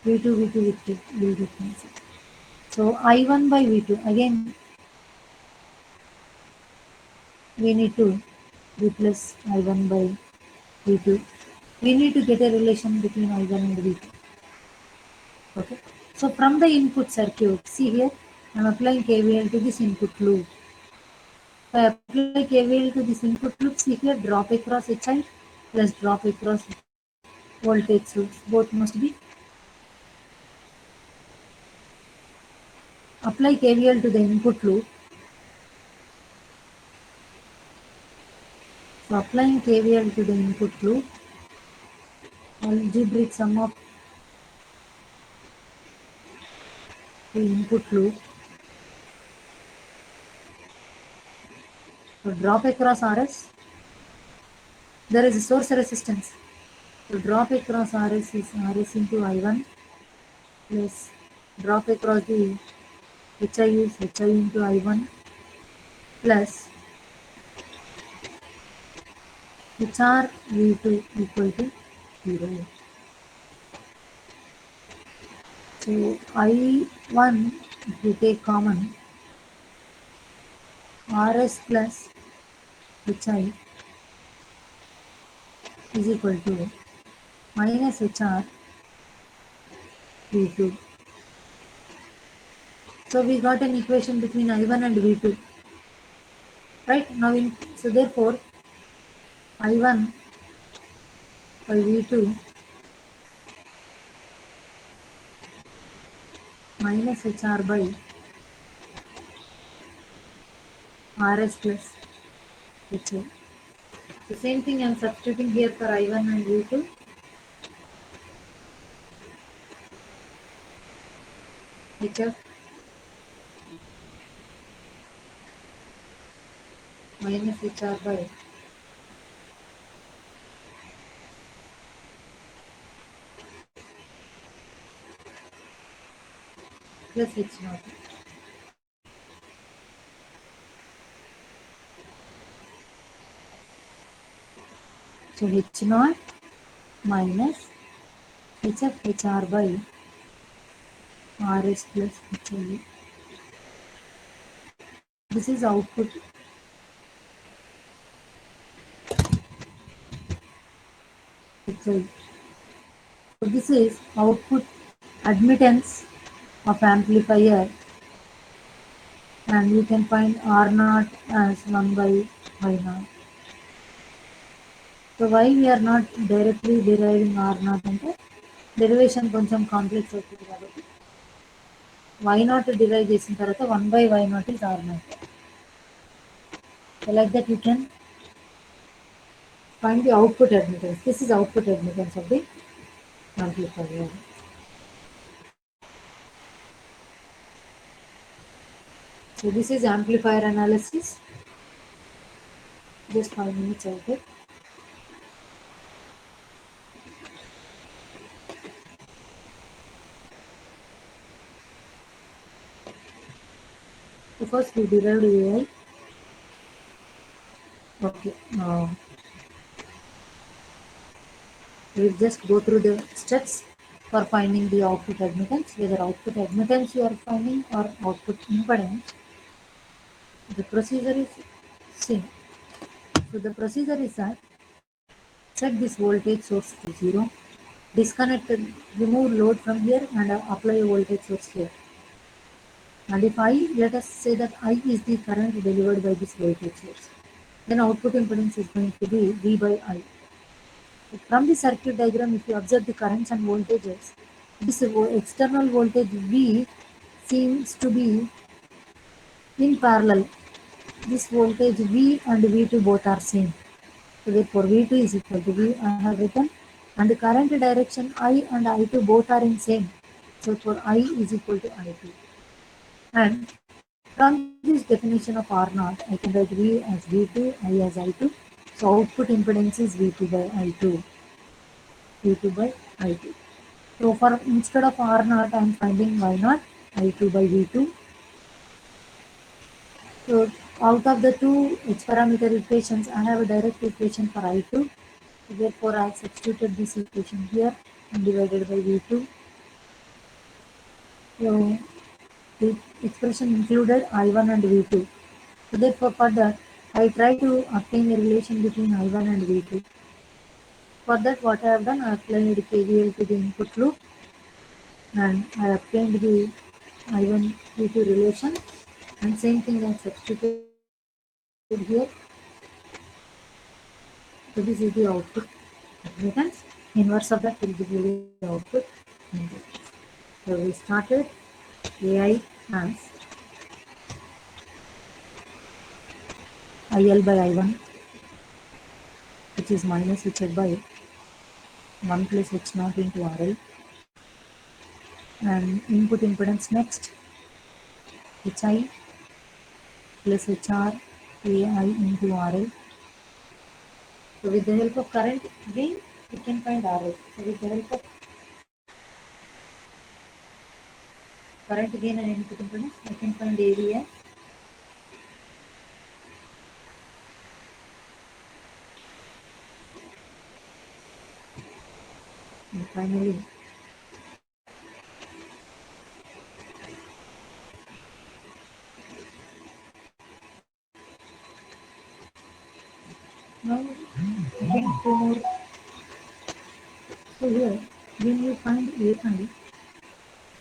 S1: V2 V2 will difference. So I1 by V2, again we need to replace I1 by V2. We need to get a relation between I1 and V2. Okay. So from the input circuit, see here, I am applying KVL to this input loop. If I apply KVL to this input loop, see here, drop across HI plus drop across voltage source. Both must be. Apply KVL to the input loop. So applying KVL to the input loop, algebraic sum of the input loop. So drop across RS, there is a source resistance. So drop across RS is RS into I1 plus drop across the HI is HI into I1 plus HR V2 equal to 0. So I1, if we take common, RS plus HI is equal to minus HR V2. So we got an equation between I1 and V2. Right? Now so therefore I1 by V2 minus HR by RS plus HI. The same thing I am substituting here for I1 and V2. HF minus HR by plus H naught. So H naught minus HF HR by RS plus HI. This is output HI. So this is output admittance of amplifier, and you can find R naught as 1 by Y naught. So why we are not directly deriving R naught అంటే derivation కొంచెం complex అవుతుంది కాబట్టి Y naught derive చేసిన తర్వాత 1 by Y naught is R naught. So like that you can find the output admittance. This is output admittance of the amplifier. So this is amplifier analysis. Just 5 minutes out it. So first we derived AI. Okay, now we'll just go through the steps for finding the output admittance. Whether output admittance you are finding or output impedance, the procedure is same. So the procedure is that set this voltage source to 0, disconnect, remove load from here and apply a voltage source here. And if I, let us say that I is the current delivered by this voltage source, then output impedance is going to be V by I. From the circuit diagram, if you observe the currents and voltages, this external voltage V seems to be in parallel. This voltage V and V2 both are same. So therefore V2 is equal to V I have written, and the current direction I and I2 both are in same. So for I is equal to I2. And from this definition of R naught, I can write V as V2, I as I2. So output impedance is V2 by I2. V2 by I2. So for instead of R naught, I am finding Y naught, I2 by V2. So out of the two H parameter equations, I have a direct equation for I2. Therefore, I have substituted this equation here and divided by V2. So the expression included I1 and V2. So therefore, for that, I try to obtain a relation between I1 and V2. For that, what I have done, I applied KVL to the input loop. and I obtained the I1 V2 relation, and same thing I substituted here. So this is the output admittance. Inverse of that will give you the output impedance. So we started AI as IL by I1, which is minus HL by 1 plus H naught into RL, and input impedance next HI plus HR AI into RL. So with the help of current gain, we can find RL. So with the help of current gain and input impedance, I can find AV as, and finally now again two more. So here when you find AI,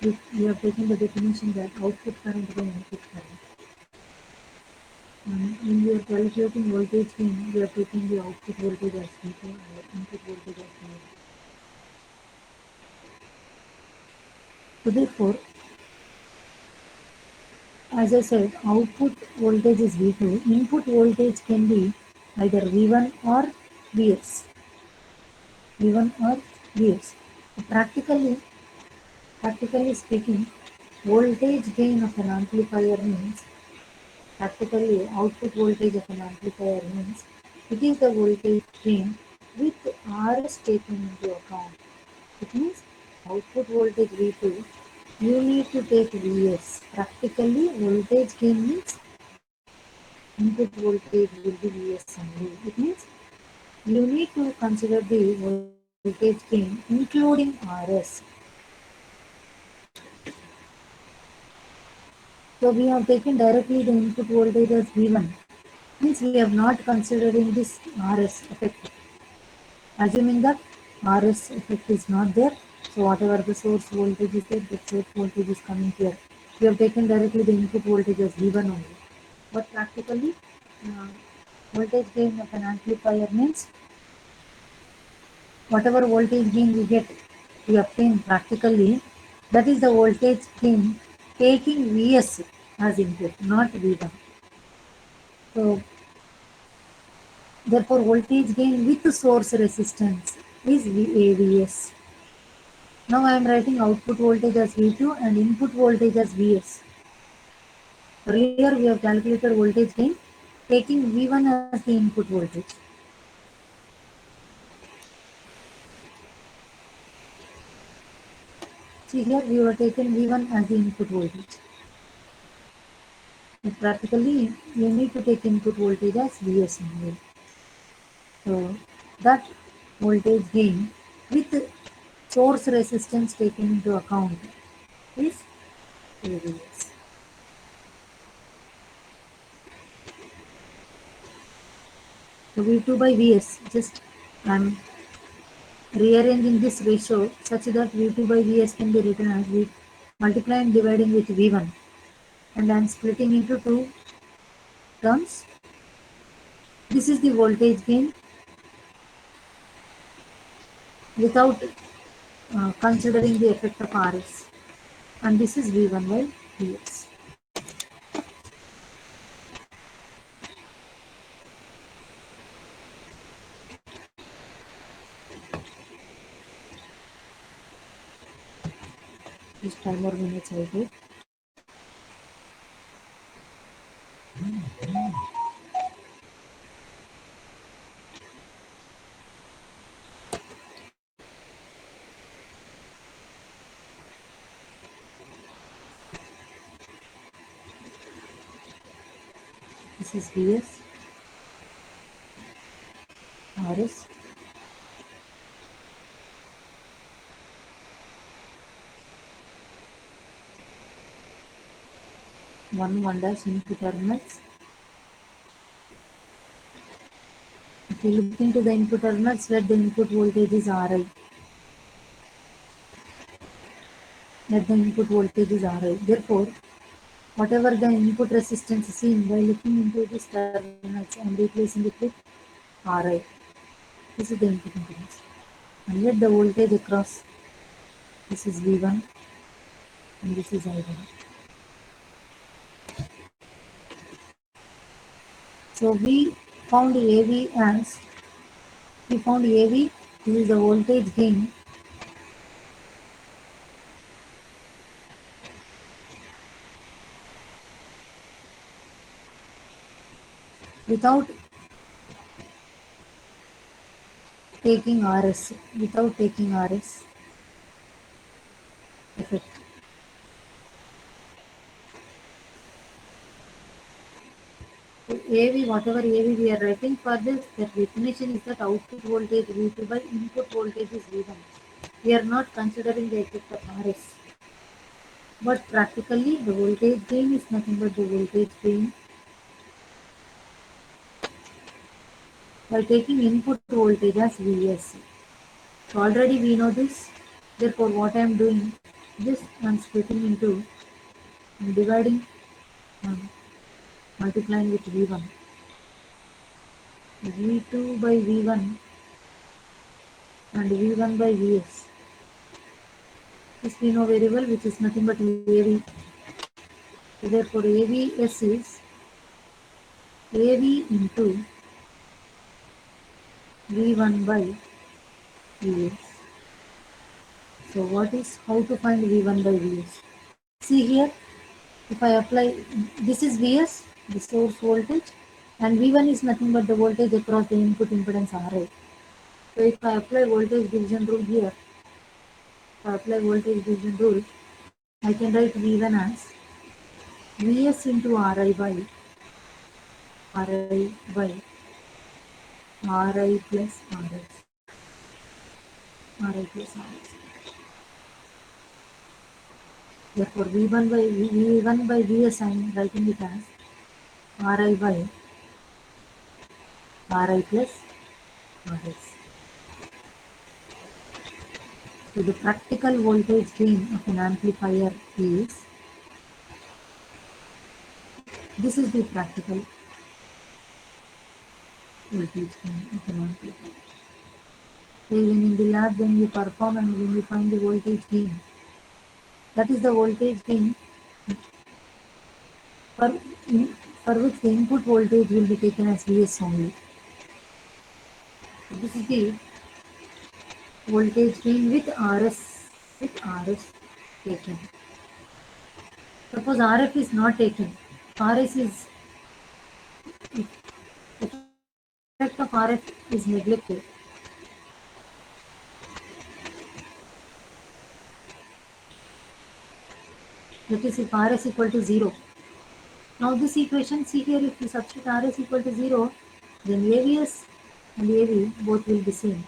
S1: we have taken the definition that output current by input current. When we are calculating voltage gain, we are taking the output voltage as V2 and the input voltage as V1. So therefore, as I said, output voltage is V2. Input voltage can be either V1 or Vs. V1 or Vs. So practically speaking, voltage gain of an amplifier means practically output voltage of an amplifier means it is the voltage gain with Rs taken into account. It means output voltage V2, you need to take Vs. Practically, voltage gain means input voltage will be Vs only. It means you need to consider the voltage gain including Rs. So we have taken directly the input voltage as V1. Means we have not considering this Rs effect. Assuming that Rs effect is not there, so whatever the source voltage is there, the source voltage is coming here. We have taken directly the input voltage as V1 only. But practically, uh, voltage gain of an amplifier means whatever voltage gain we obtain practically, that is the voltage gain taking Vs as input, not V1. So therefore, voltage gain with source resistance is VAVS. Now I am writing output voltage as V2 and input voltage as Vs. Earlier we have calculated voltage gain taking V1 as the input voltage. See here we have taken V1 as the input voltage. But practically you need to take input voltage as Vs only. So that voltage gain with source resistance taken into account is AVS. So V2 by Vs, just I'm rearranging this ratio such that V2 by Vs can be written as V multiplying dividing with V1, and I'm splitting into two terms. This is the voltage gain without considering the effect of Rs, and this is V1 by Vs. Just 5 more minutes I wait. This is Vs, Rs, 1 dash into terminals. If you look into the input terminals, let the input voltage is RI. that the input voltage is RI. Therefore, whatever the input resistance is seen by looking into these terminals, I am replacing it with RI. This is the input impedance. And let the voltage across, this is V1 and this is I1. So found AV as, we found AV, this is the voltage gain without taking RS, without taking RS effect. So AV, whatever AV we are writing for this, the definition is that output voltage V2 by input voltage is V1. We are not considering the effect of RS. But practically, the voltage gain is nothing but the voltage gain by taking input voltage as VS. So already we know this. Therefore, what I am doing, this I am splitting into, I am dividing, um, multiplying with V1. V2 by V1 and V1 by Vs. This we know very well, which is nothing but AV. So therefore, AVS is AV into V1 by Vs. So what is, how to find V1 by Vs? See here, if I apply, this is Vs, the source voltage, and V1 is nothing but the voltage across the input impedance RI. So if I apply voltage division rule here, if I apply voltage division rule, I can write V1 as Vs into RI by Ri plus Rs. Ri plus Rs. Therefore, V1 by Vs I am writing it as Ri by Ri plus Rs. So the practical voltage gain of an amplifier is, this is the practical voltage gain of an amplifier. So even in the lab when you perform and when you find the voltage gain, that is the voltage gain for, for which the input voltage will be taken as Vs only. So this is the voltage gain with RS taken. Suppose RF is not taken, RS is, effect of RF is neglected. That is if R is equal to 0. Now this equation, see here, if you substitute R is equal to 0, then AVS and AV both will be same.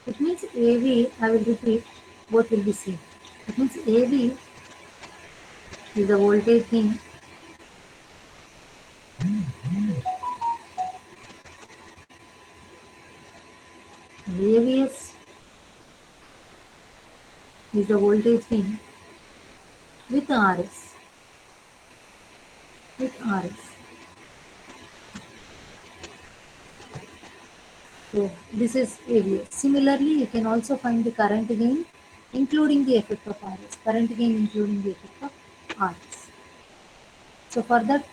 S1: It means AV, I will repeat, both will be same. It means AV is the voltage gain and AVS is the voltage gain with RS. With RS. So this is AVS. Similarly, you can also find the current gain including the effect of RS. Current gain including the effect of RS. So for that,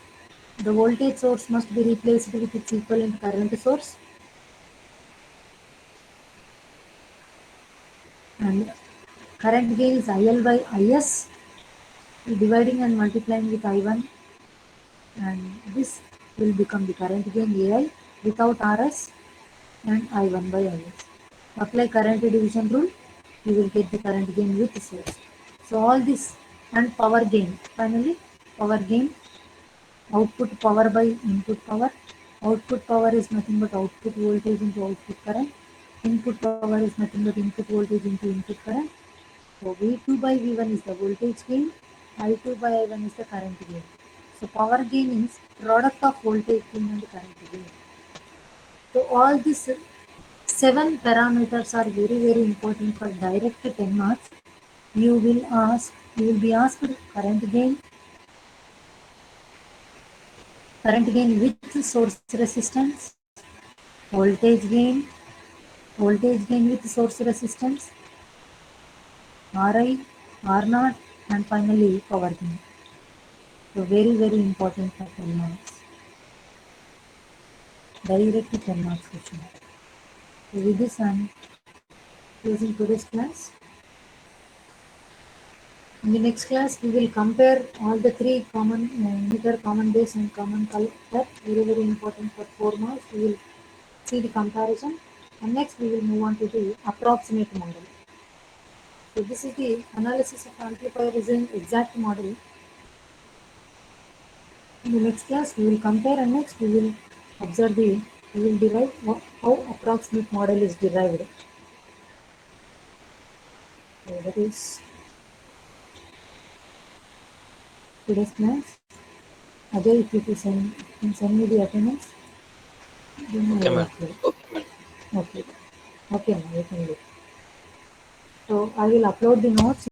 S1: the voltage source must be replaced with its equivalent current source, and current gain is IL by IS, dividing and multiplying with I1, and this will become the current gain AI without RS and I1 by IS. Apply current division rule, you will get the current gain with the source. So all this, and power gain. Finally, power gain, output power by input power. Output power is nothing but output voltage into output current. Input power is nothing but input voltage into input current. So V2 by V1 is the voltage gain, I2 by I1 is the current gain. So power gain is product of voltage gain and current gain. So all these 7 parameters are very important for direct 10 marks. You will be asked current gain with source resistance, voltage gain with source resistance, Ri, R0, and finally power gain. So very important for 10 marks. Direct to 10 marks question. So with this I'm closing today's class. In the next class we will compare all the three common emitter, common base and common collector. Very important for 4 marks. We will see the comparison, and next we will move on to the approximate model. So this is the analysis of amplifier using exact model. In the next class we will compare, and next observe the we will derive how approximate model is derived. So that is today's class. Ajay, if you can send me the attendance, then I
S3: Okay,
S1: will
S3: madam.
S1: upload. Okay. Okay, now you can do. So I will upload the notes.